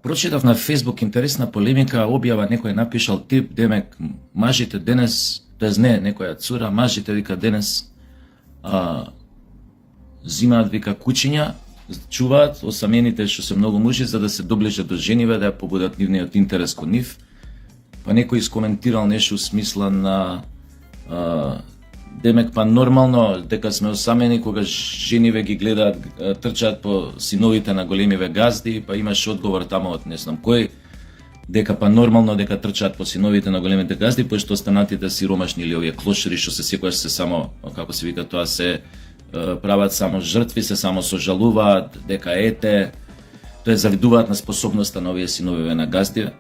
Прочитав на Facebook интересна полемика, објава некој напишал тип, демек мажите денес, тоест не некоја цура, мажите вика денес зимаат вика кучиња, чуваат осамените што се многу мужи за да се доближат до жениве, да ја побудат нивниот интерес кон нив. Па некој искоментирал нешто у смисла на демек па нормално дека сме осамени кога жениве ги гледаат, трчаат по синовите на големиве газди, па имаш одговор тамо од не знам кој, дека па нормално дека трчаат по синовите на големите газди, пошто останатите сиромашни или овие клошери што се секогаш се само, како се вика тоа, се прават само жртви, се само сожалуваат, дека ете, тоа завидуваат на способноста на овие синовиве на газдиве.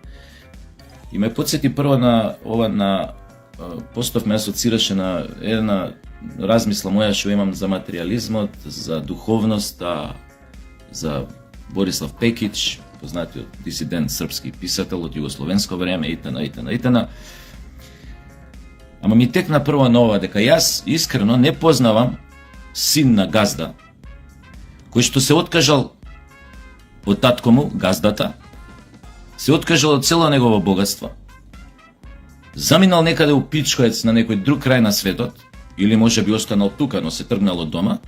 И ме подсети прво на ова на постов ме асоцираше на една размисла моја што имам за материјализмот, за духовноста, за Борислав Пекич, познатиот дисидент српски писател од југословенско време, итн. Ама ми текна прво на ова, дека јас искрено не познавам син на газда, кој што се откажал од татко му, газдата, се откажал од цело негово богатство, заминал некаде у пичкоец на некој друг крај на светот, или може би останал тука, но се тргнал од дома,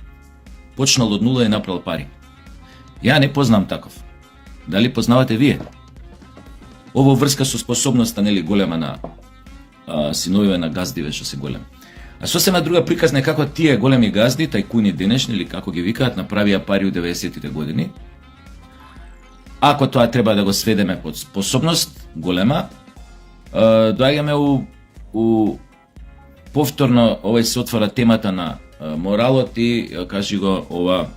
почнал од нула и направил пари. Ја не познам таков. Дали познавате вие? Ово врска со способноста, нели, голема на синовиве на газдиве што се големи. А сосема друга приказна е како тие големи газди, тајкуни денешни, или како ги викаат, направија пари у 90-тите години. Ако тоа треба да го сведеме под способност голема, доаѓаме у повторно, овој се отвора темата на моралот и, кажи го, ова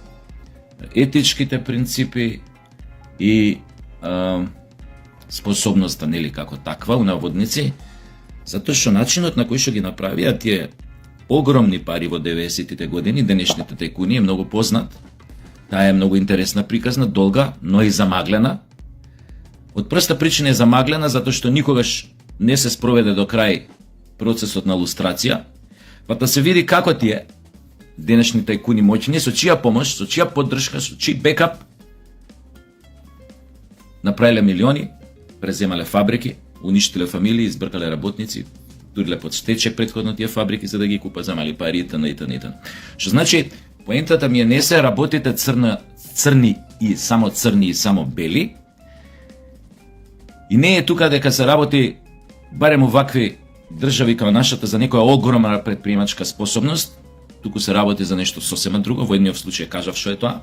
етичките принципи и способноста, нели, како таква, у наводници, затоа што начинот на кој што ги направија тие огромни пари во 90-тите години, денешните тајкуни, е многу познат. Таа е многу интересна приказна, долга, но и замаглена. Од проста причина е замаглена, затоа што никогаш не се спроведе до крај процесот на лустрација, па да се види како тие денешни тајкуни моќни, со чија помош, со чија поддршка, со чиј бекап направиле милиони, преземале фабрики, уништиле фамилии, избркале работници, туриле под стече претходно тие фабрики за да ги купа, замали пари, итн. Што значи, поентата ми е не се работите црни и само бели, и не е тука дека се работи барем увакви држави како нашата за некоја огромна предприемачка способност, туку се работи за нешто сосема друго. Во едниот случај кажав што е тоа,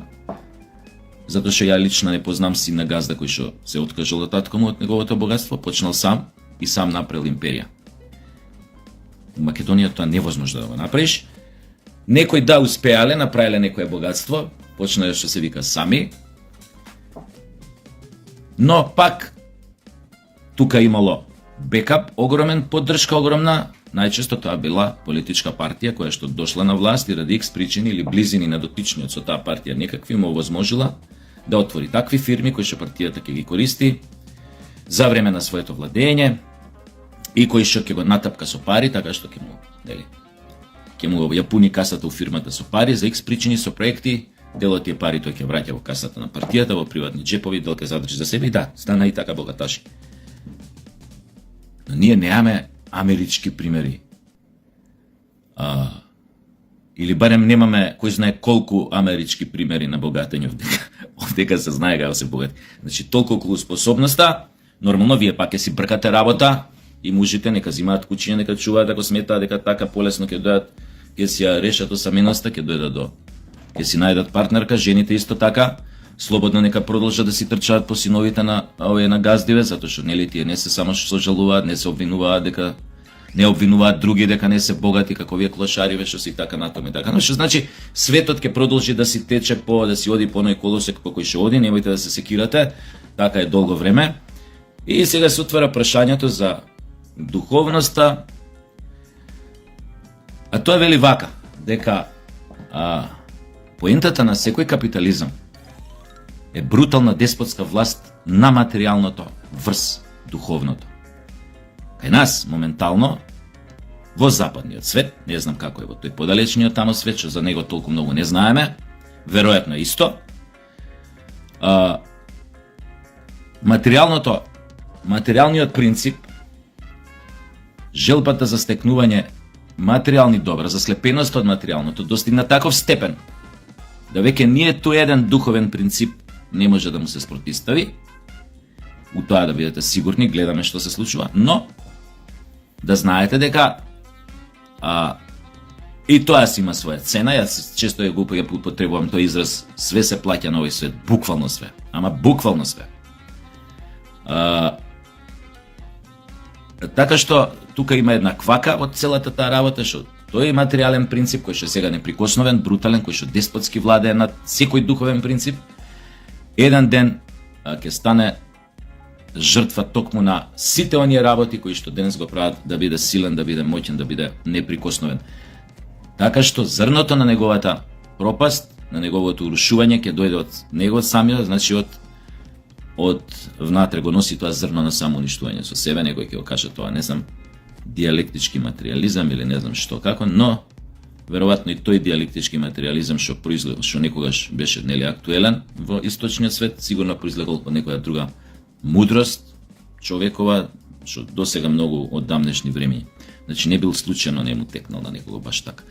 затоа што ја лично не познам син на газда кој што се откажал од татко му од неговото богатство, почнал сам и сам направил империја. У Македонија тоа невозможно да го направиш. Некој да успеале, направиле некое богатство, почнале што се вика сами, но пак тука имало бекап, огромен поддршка, огромна, најчесто тоа била политичка партија која што дошла на власт и ради X причини или близини на дотичниот со таа партија некакви му овозможила да отвори такви фирми кои што партијата ќе ги користи за време на своето владење и кои што ќе го натапка со пари, така што ќе му, нели, ќе му ја пуни касата у фирмата со пари за X причини, со проекти, дел од тие пари тој ќе враќа во касата на партијата, во приватни джепови, дел ќе задржи за себе и да, стана и така богаташи. Но ние немаме амерички примери. Или барем немаме кој знае колку амерички примери на богатење овдека се знае како се богати. Значи толку околу способноста, нормално вие пак ќе си бркате работа и мужите нека зимаат кучиња, нека чуваат ако сметаат дека така полесно ќе дојдат, ќе си ја решат осаменоста, ќе дојдат ќе си најдат партнерка, жените исто така, слободно нека продолжат да си трчаат по синовите на овие на газдиве, затоа што нели тие не се само што сожалуваат, не се обвинуваат дека не обвинуваат други дека не се богати како овие клошариве што си така натоме така. Но што значи светот ќе продолжи да си тече да си оди по оној колосек по кој што оди, немојте да се секирате, така е долго време. И сега се отвара прашањето за духовноста. А тоа вели вака, дека поентата на секој капитализам е брутална деспотска власт на материјалното врз духовното. Кај нас, моментално, во западниот свет, не знам како е во тој подалечниот тамо свет, што за него толку многу не знаеме, веројатно исто, материјалниот принцип, желбата за стекнување материјални добра, заслепеноста од материјалното, достигна таков степен да веќе нието еден духовен принцип не може да му се спротистави. У тоа да бидете сигурни, гледаме што се случува, но да знаете дека и тоа си има своја цена. Јас често го употребувам тој израз, све се плаќа на овој свет, буквално све, ама буквално све. Така што тука има една квака од целата таа работа, што тој материјален принцип кој што сега неприкосновен, брутален, кој што деспотски владее над секој духовен принцип, еден ден ќе стане жртва токму на сите оние работи кои што денес го прават да биде силен, да биде моќен, да биде неприкосновен. Така што зрното на неговата пропаст, на неговото урушување ќе дојде од него самиот, значи од внатре го носи тоа зрно на самоуништување со себе, некој ќе го каже тоа, не знам, диалектички материјализам или не знам што како, но веројатно и тој диалектички материјализам што некогаш беше нели актуелен во источниот свет, сигурно произлегол од некоја друга мудрост човекова, што досега многу од дамнешни времења. Значи не бил случајно, не му текнал на некого баш така.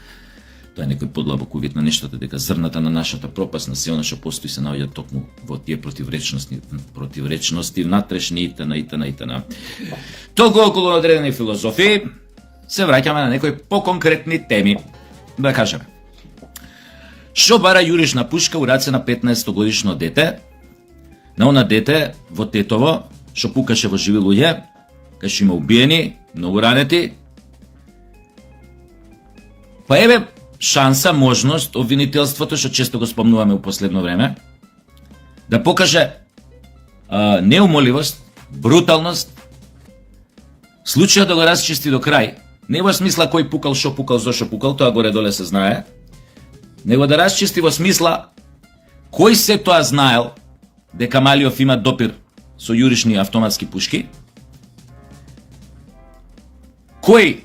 Тоа е некој подлабок увид на нештата, дека зрната на нашата пропаст, на се она што постои, се наоѓа токму во тие противречности внатрешни итн. Толку околу одредени филозофии, се враќаме на некои поконкретни теми. Да кажеме. Што бара јуришна пушка у раце на 15 годишно дете? На она дете во Тетово, што пукаше во живи луѓе, кај што има убиени, многу ранети. Па еве шанса, можност, обвинителството, што често го спомнуваме у последно време, да покаже неумоливост, бруталност, случајот да го расчисти до крај, не во смисла кој пукал, шо пукал, зошо пукал, тоа горе-доле се знае, него да расчисти во смисла кој се тоа знаел дека Малиов има допир со јуришни автоматски пушки, кој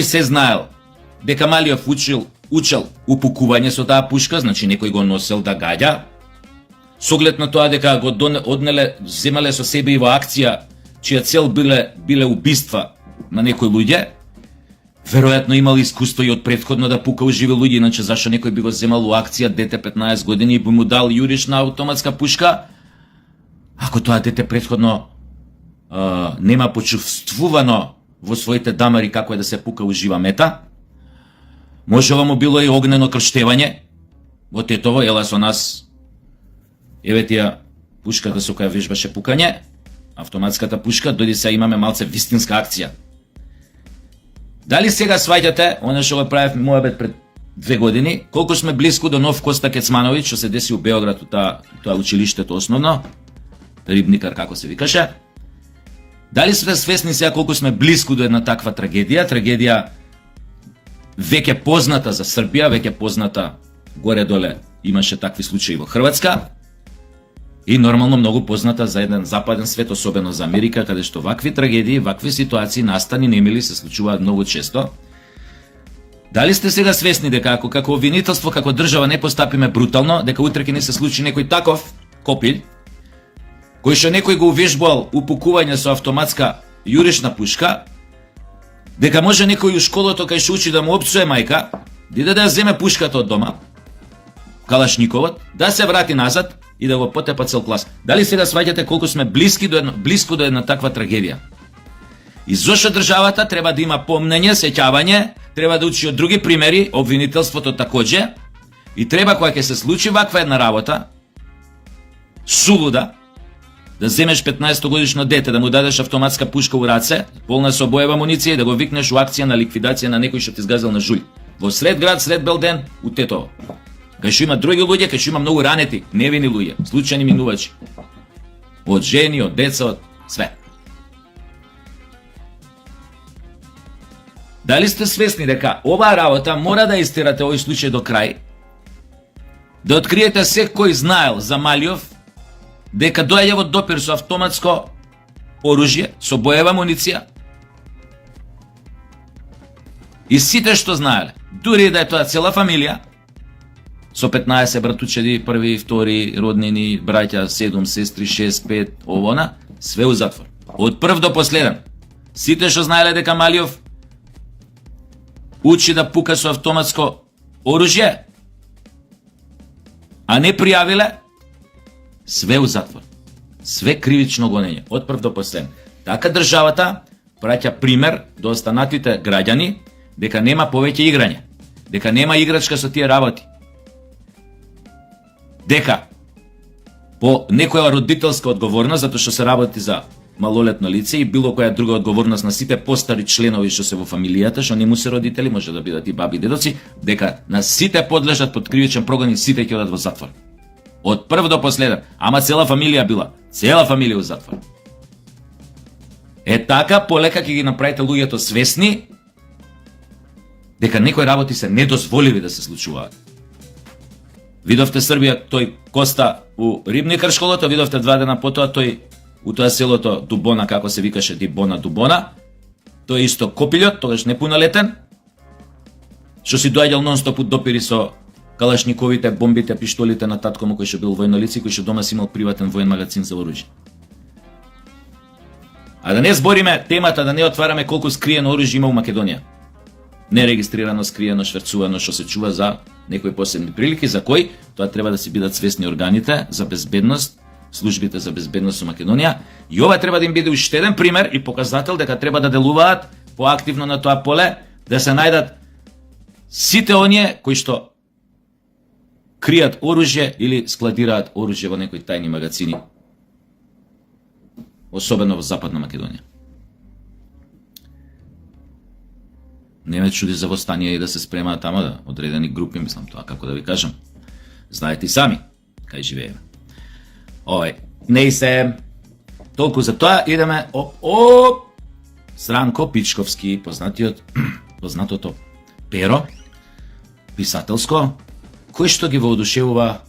се знаел дека Малиов учел упукување со таа пушка, значи некој го носел да гаѓа, со оглед на тоа дека го однеле, земале со себе и во акција, чија цел биле убиства на некои луѓе, веројатно имал искуство и од претходно да пука у живи луѓе, иначе зашо некој би го земал у акција дете 15 години и би му дал јуришна автоматска пушка, ако тоа дете претходно нема почувствувано во своите дамари како е да се пука у жива мета, можево му било и огнено крштевање во Тетово, ела со нас, еве тија пушката со која вежбаше пукање, автоматската пушка, дојди се имаме малце вистинска акција. Дали сега сваќате, оно што го правев мојабет пред 2 години, колку сме блиску до нов Коста Кецмановиќ, што се деси у Београд, у тоа училиштето основно, Рибникар како се викаше. Дали сте свесни сега колку сме блиску до една таква трагедија веќе позната за Србија, веќе позната горе-доле, имаше такви случаи во Хрватска, и нормално многу позната за еден западен свет, особено за Америка, каде што вакви трагедии, вакви ситуации, настани, немили се случуваат многу често. Дали сте сега свесни дека ако како обвинителство, како држава не постапиме брутално, дека утре ќе не се случи некој таков копилј, кој што некој го увежбувал упукување со автоматска јуришна пушка, дека може некој у школото кај што учи да му опсуе мајка, да ја земе пушката од дома, калашниковот, да се врати назад и да го потепа цел клас. Дали сега сваќате колку сме блиску до една таква трагедија? И зошто државата треба да има помнење, сеќавање, треба да учи од други примери, обвинителството такоđe, и треба кога ќе се случи ваква една работа, сулуда, да земеш 15 годишно дете, да му дадеш автоматска пушка у раце, полна со боева муниција и да го викнеш у акција на ликвидација на некој што ти изгазил на жулј. Во сред град, сред Белден, у Тетово. Кај што има други луѓе, кај што има многу ранети, невини луѓе, случајни минувачи. Од жени, од деца, од све. Дали сте свесни дека оваа работа мора да истерате овој случај до крај? Да откриете секој знаел за Малиов, дека доаѓа во допир со автоматско оружје, со боева муниција? И сите што знаеле, дури да е тоа цела фамилија, со 15 братучеди, први, втори, роднини, браќа, 7 сестри, 6, 5, овона, све у затвор. Од прв до последен. Сите што знаеле дека Малиов учи да пука со автоматско оружје, а не пријавиле, све у затвор. Све кривично гонење, од прв до последен. Така државата праќа пример до останатите граѓани дека нема повеќе играње, дека нема играчка со тие работи. Дека по некоја родителска одговорност, затоа што се работи за малолетно лице и било која друга одговорност на сите постари членови што се во фамилијата, што не му се родители, може да бидат и баби и дедоци, дека на сите подлежат под кривичен прогон и сите ќе одат во затвор. Од прв до последен, ама цела фамилија била, цела фамилија во затвор. Така полека ќе ги направите луѓето свесни дека некои работи се недозволиви да се случуваат. Видовте Србија, тој Коста у Рибникар школата, видовте 2 дена потоа тој у тоа селото Дубона, како се викаше Дубона, тој исто копилјот, тогаш непуналетен, што си доаѓал нон-стоп у допири со калашниковите, бомбите, пиштолите на татко му кој што бил војно лице, кој што дома си имал приватен воен магазин за оружје. А да не збориме темата, да не отвараме колку скриено оружје има у Македонија. Нерегистрирано, скриено, шверцувано, што се чува за некои посебни прилики, за кои тоа треба да си бидат свесни органите за безбедност, службите за безбедност во Македонија, и ова треба да им биде уште еден пример и показател дека треба да делуваат поактивно на тоа поле, да се најдат сите оние кои што кријат оружје или складираат оружје во некои тајни магазини, особено во Западна Македонија. Не ме чуди за восстанија и да се спремаат тамо да одредени групи, мислам тоа, како да ви кажам. Знаете и сами кај живееме. Не и се толку за тоа, идеме Сранко Пичковски, познатото перо, писателско, кој што ги воодушевува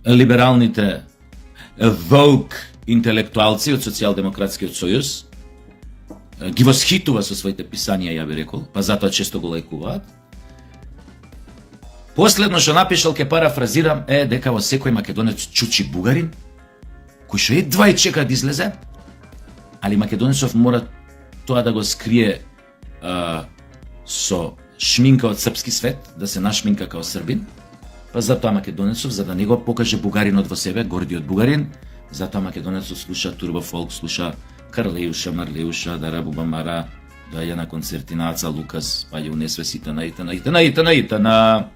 либералните воук интелектуалци од Социјалдемократскиот сојуз, ги восхитува со своите писања, ја би рекол, па затоа често го лајкуваат. Последно што напишал, ке парафразирам, е дека во секој македонец чучи бугарин, кој што едва и чека да излезе, али македонецов мора тоа да го скрие со шминка од српски свет, да се нашминка као србин, па затоа македонецов, за да не го покаже бугаринот во себе, гордиот бугарин, затоа македонецов слуша турбо фолк, слуша Карлеуша, Марлеуша, Дарабуба Мара, доаѓа на концерти на Аца Лукас, па ја унесве итана.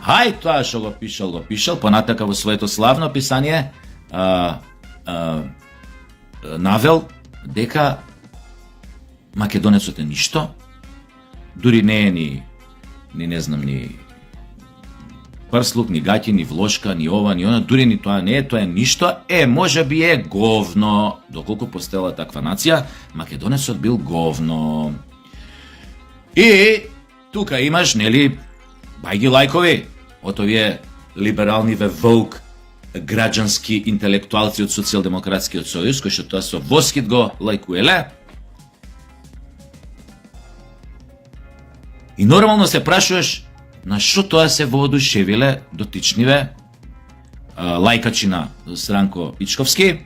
Хај, тоа што го пишал, понатака во своето славно писание навел дека македонецот е ништо, дури не е ни не знам, ни прслук, ни гаќи, ни влошка, ни ова, ни она, дури ни тоа не е, тоа е ништо, може би е говно. Доколку постела таква нација, македонецот бил говно. И тука имаш, нели, бајги лајкови од овие либералниве воук граѓански интелектуалци од Социјалдемократскиот сојуз, кои што тоа со восхит го лајкуеле. И нормално се прашуваш на што тоа се воодушевиле дотичниве лајкачи на Сранко Пичковски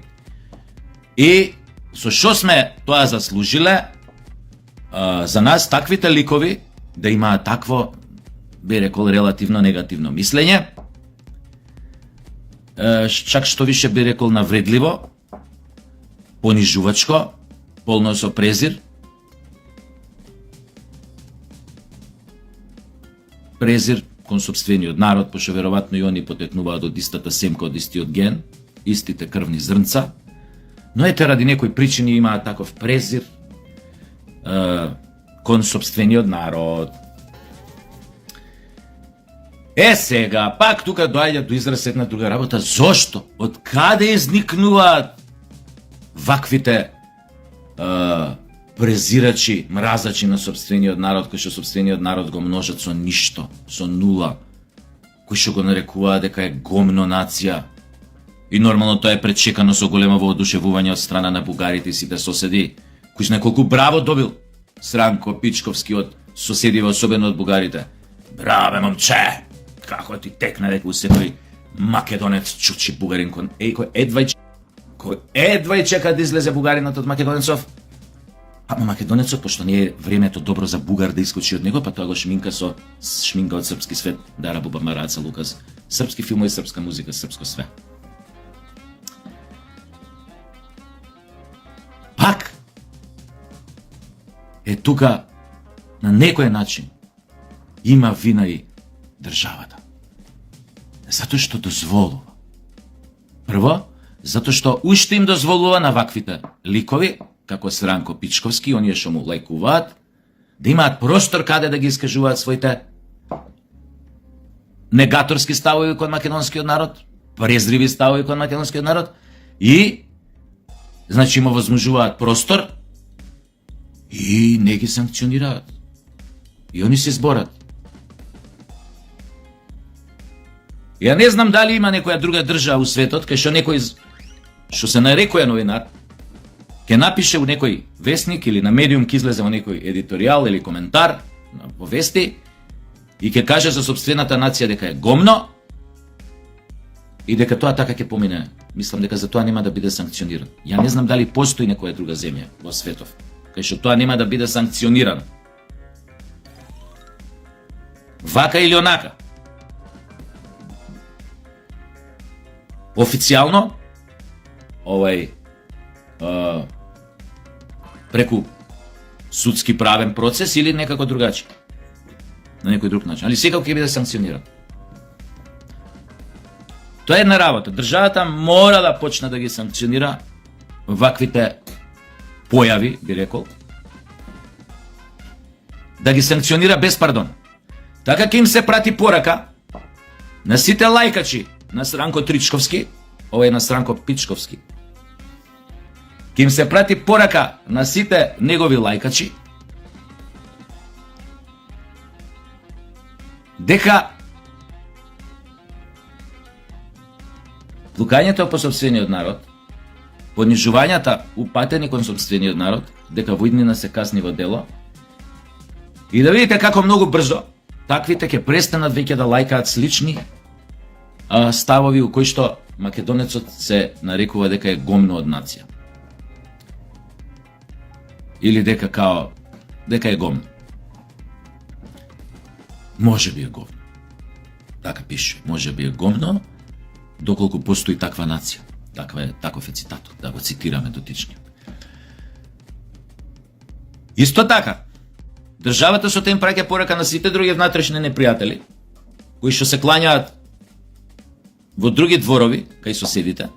и со што сме тоа заслужиле за нас таквите ликови да имаат такво, би рекол, релативно негативно мислење, чак што више би рекол навредливо, понижувачко, полно со презир, кон сопствениот народ, пошто веројатно и они потекнуваат од истата семка, од истиот ген, истите крвни зрнца, но ете ради некои причини имаат таков презир кон сопствениот народ. Сега, пак тука доаѓа до израз една друга работа. Зошто? Од каде изникнуваат ваквите презирачи, мразачи на сопствениот народ, кој што сопствениот народ го множат со ништо, со нула, кој што го нарекуваат дека е гомно нација. И нормално тоа е пречекано со големо воодушевување од страна на бугарите и сите соседи, кој знае колку браво добил Сранко Пичковски од соседиве, особено од бугарите. Браве, момче! Како ти текна дека секој македонец чучи бугарин кон кој едва чека да излезе бугаринот од македонецов. Ама македонецот, пошто не е времето добро за бугар да искочи од него, па тоа го шминка со шминка од српски свет, Дара Буба Мараца Лукас. Српски филмови, српска музика, српско све. Пак е тука на некој начин има вина и државата. Затоа што дозволува. Прво, затоа што уште им дозволува на ваквите ликови, како Сранко Пичковски, оние што му лајкуваат, да имаат простор каде да ги искажуваат своите негаторски ставови кон македонскиот народ, презриви ставови кон македонскиот народ и значи му возможуваат простор и не ги санкционираат. И они се зборат. Ја не знам дали има некоја друга држава у светот кај што некој што се нарекува новинар ќе напише у некој вестник или на медиум ќе излезе во некој едиторијал или коментар во вести и ќе каже за сопствената нација дека е гомно и дека тоа така ќе помине. Мислам дека за тоа нема да биде санкциониран. Ја не знам дали постои некоја друга земја во светов кај што тоа нема да биде санкциониран. Вака или онака. Официјално преку судски правен процес или некако другачи. На некој друг начин. Али секако ќе биде санкциониран. Тоа е една работа. Државата мора да почне да ги санкционира ваквите појави, би рекол. Да ги санкционира без пардон. Така ќе им се прати порака на сите лајкачи на Сранко Тричковски, ова е на Сранко Пичковски. Ќе им се прати порака на сите негови лајкачи дека плукањето по сопствениот народ, понижувањата упатени кон сопствениот народ, дека во иднина се касни во дело и да видите како многу брзо таквите ќе престанат веќе да лајкаат слични ставови у кои што македонецот се нарекува дека е гомно од нација. Или дека е гомно. Може би е гомно. Така пише, може би е гомно, доколку постои таква нација. Таков е цитатот, да го цитираме дотичниот. Исто така, државата со тем праќа порака на сите други внатрешни непријатели, кои што се клањаат во други дворови, кај соседите,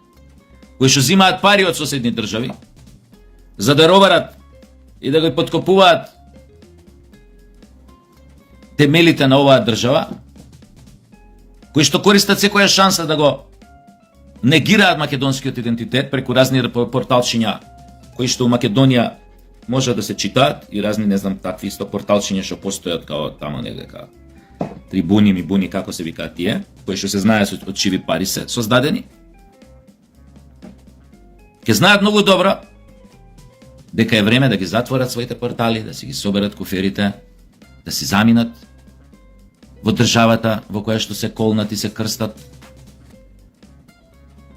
кои што зимаат пари од соседни држави, за да роварат и да го подкопуваат темелите на оваа држава, кои што користат секоја шанса да го негираат македонскиот идентитет преку разни порталчиња, кои што у Македонија може да се читаат и разни, не знам, такви исто порталчиња што постојат као тамо негде трибуни, мибуни, како се викаат тие, кои што се знае од чиви пари се создадени. Ке знаат многу добро дека е време да ги затворат своите портали, да си ги соберат куферите, да си заминат во државата во која што се колнат и се крстат,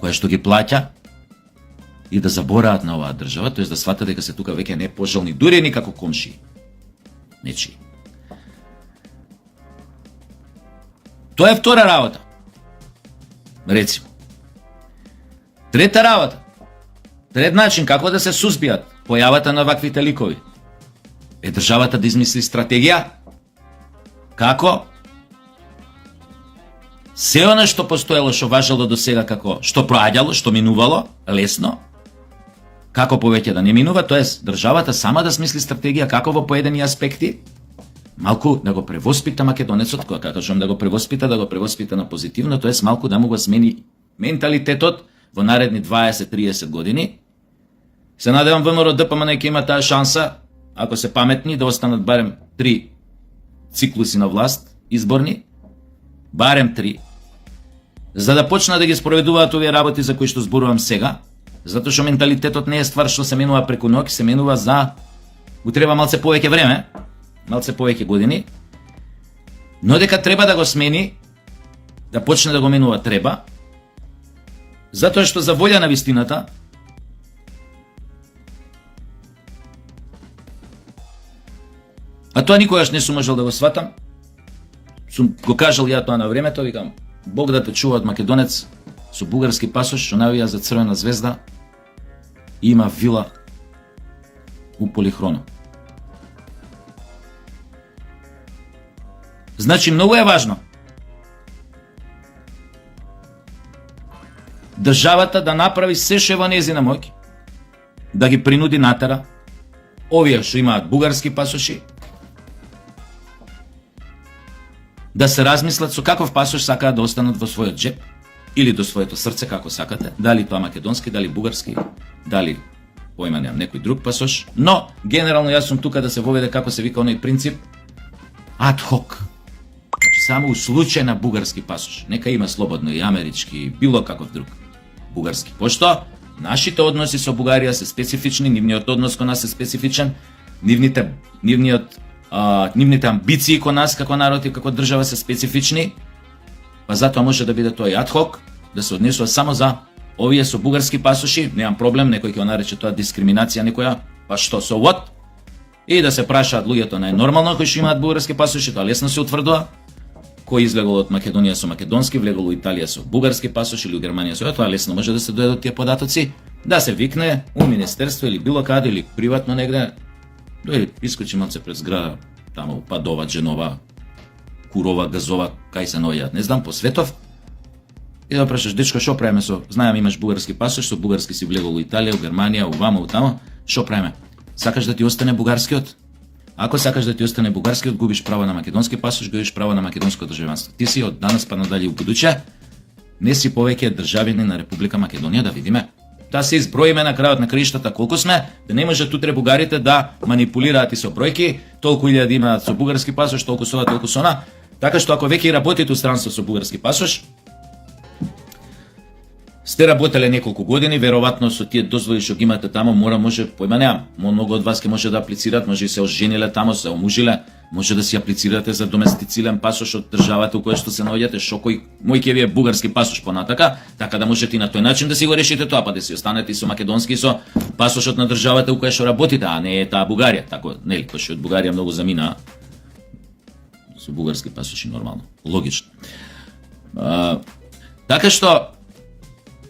која што ги плаќа, и да забораат на оваа држава, тоест да сватат дека се тука веќе не пожелни, дури ни како комши. Нечи. Тоа е втора работа. Рецимо. Трета работа. Трет начин како да се сузбијат појавата на ваквите ликови е државата да измисли стратегија како се она што постоело, што важело до сега, како што проаѓало, што минувало лесно, како повеќе да не минува, тоест државата сама да смисли стратегија како во поедени аспекти малку да го превоспита македонецот, кога кажам да го превоспита на позитивно, тоест малку да му го смени менталитетот во наредни 20-30 години. Се надевам ВМРО ДПМН ќе има таа шанса, ако се паметни, да останат барем 3 циклуси на власт, изборни, барем 3, за да почнат да ги спроведуваат овие работи за кои што зборувам сега, затоа што менталитетот не е ствар што се менува преку ноќ, се менува за... Го треба малце повеќе време, малце повеќе години, но дека треба да го смени, да почне да го менува треба, затоа што за волја на вистината а тоа никогаш не сум можел да го сватам. Сум го кажал ја тоа на времето, викам, Бог да те чува од македонец со бугарски пасош, што навија за Црвена звезда и има вила у Полихроно. Значи, многу е важно државата да направи се што е во нејзина моќ, да ги принуди натера овие што имаат бугарски пасоши да се размислат со каков пасош сакаат да останат во својот джеп или до своето срце, како сакате, дали тоа македонски, дали бугарски, дали појма немам некој друг пасош, но генерално јас сум тука да се воведе, како се вика оној принцип, ad hoc. Само у случај на бугарски пасош. Нека има слободно и амерички, било каков друг бугарски. Пошто нашите односи со Бугарија се специфични, нивниот однос кон нас е специфичен, нивните амбиции кон нас како народ и како држава се специфични, па затоа може да биде тоа и ad hoc, да се однесува само за овие со бугарски пасоши, немам проблем, некој ќе го нарече тоа дискриминација некоја, па што, so what? И да се прашаат луѓето на нормално кои што имаат бугарски пасоши, тоа лесно се утврдува. Кој излегол од Македонија со македонски, влегол у Италија со бугарски пасош или у Германија со тоа лесно може да се дојдат тие податоци, да се викне у министерство или било каде или приватно негде, дојде искочи малце пред зграда, таму Падова, Дженова, Курова, Газова, кај се наоѓаат, не знам, по светов. И да прашаш, дечко, што правиме со, знаем имаш бугарски пасош, со бугарски си влегол у Италија, у Германија, у вама, у тамо, што правиме? Сакаш да ти остане бугарскиот? Ако сакаш да ти остане бугарскиот, губиш право на македонски пасош, губиш право на македонско државенство. Ти си од данас па надале у будуќе, не си повеќе државјанин на Република Македонија, да видиме. Да се изброиме на крајот на краиштата колку сме, да не можат утре бугарите да манипулираат и со бројки, толку илјади имаат со бугарски пасош, толку со ова, толку со она. Така што ако веќе работите у странство со бугарски пасош, сте работеле неколку години, веројатно со тие дозволи што ги имате тамо, може, појма немам, многу од вас ќе може да аплицираат, може и се ожениле тамо, се омужиле, може да си аплицирате за доместицилен пасош од државата у која што се наоѓате, што мој ќе ви е бугарски пасош понатака, така да можете и на тој начин да си го решите тоа, па да си останете и со македонски и со пасошот на државата у која што работите, а не е таа Бугарија, така, нели, кој што од Бугарија многу замина со бугарски пасоши нормално, логично. Така што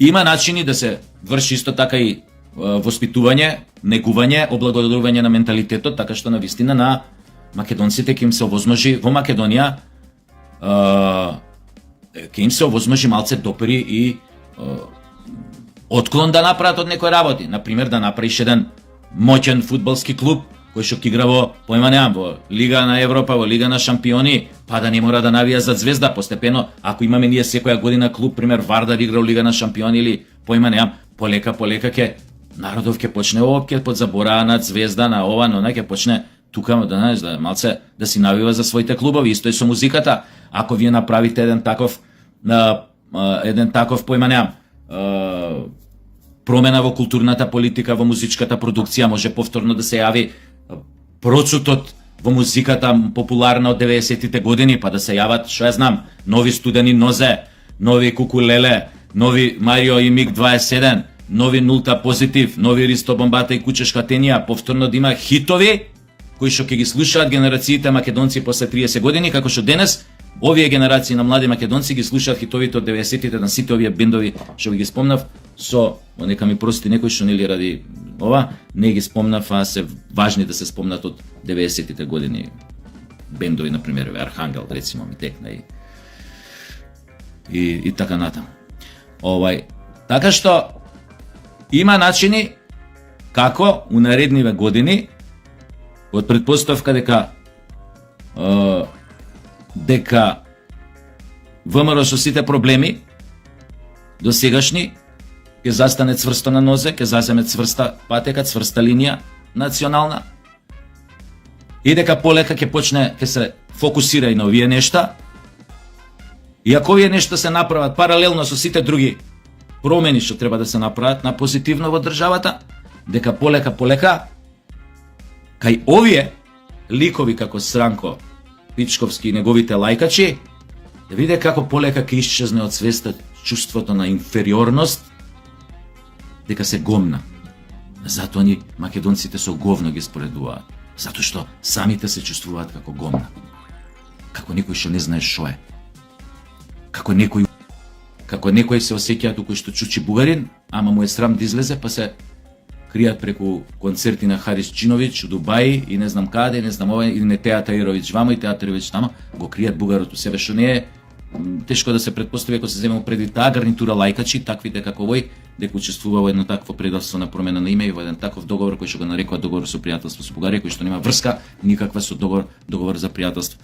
има начини да се врши исто така и воспитување, негување, облагодетелување на менталитетот, така што на вистина на македонците ќе им се овозможи во Македонија ќе им се овозможи малце допери и отклон да направат од некои работи, например да направиш еден моќен фудбалски клуб кој што ќе игра во, појма немам, во Лига на Европа, во Лига на шампиони, па да не мора да навија за Звезда постепено, ако имаме ние секоја година клуб, пример Вардар игра во Лига на шампиони или појма немам, полека ќе народов ќе почне опке подзабораа на Звезда, на ова, но ќе почне тука да знаеш да малце да си навива за своите клубови, исто и со музиката. Ако вие направите еден таков појма немам, промена во културната политика, во музичката продукција, може повторно да се јави процутот во музиката популарна од 90-тите години, па да се јават, што ја знам, нови Студени нозе, нови Кукулеле, нови Марио и Миг 27, нови Нулта Позитив, нови Ристо Бомбата и Кучешка Тенија, повторно да има хитови кои што ќе ги слушаат генерациите македонци после 30 години, како што денес овие генерации на млади македонци ги слушаат хитовите од 90-тите на сите овие бендови што ги спомнав, со, нека ми прости некој што нели ради ова, не ги спомнав, а се важни да се спомнат од 90-тите години бендови, например, Архангел, рецимо, ми текна и така натаму. Така што има начини како у наредниве години од предпоставка дека ВМРО со сите проблеми до сегашни ќе застане цврсто на нозе, ќе заземе цврста патека, цврста линија национална и дека полека ќе почне, ќе се фокусира и на овие нешта. И ако овие нешта се направат паралелно со сите други промени што треба да се направат на позитивно во државата, дека полека кај овие ликови како Сранко Пичковски и неговите лајкачи, да виде како полека ќе исчезне од свеста чувството на инфериорност, дека се гомна. Затоа ни македонците со говно ги споредуваат. Затоа што самите се чувствуваат како гомна. Како некој што не знае шо е. Како некој се осеќа току што чучи бугарин, ама му е срам да излезе, па се кријат преку концерти на Харис Чинович у Дубај и не знам каде, не знам ова, или не Теа Таировиќ вамо и Теа Таировиќ тамо, го кријат бугарот у себе, што не е тешко да се претпостави ако се земе преди таа гарнитура лајкачи, таквите како овој, дека учествува во едно такво предавство на промена на име и во еден таков договор кој што го нарекува договор со пријателство со Бугарија, кој што нема врска никаква со договор за пријателство.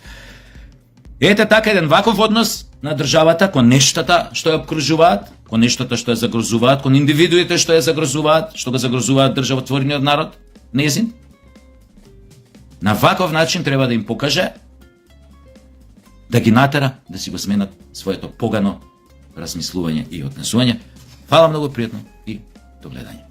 Ете така еден ваков однос на државата кон нештата што ја обкружуваат, кон нештата што ја загрозуваат, кон индивидуите што ја загрозуваат, што го загрозуваат државотворниот народ, незин. На ваков начин треба да им покаже, да ги натера да си го сменат своето погано размислување и однесување. Фала многу пријатно и до гледање.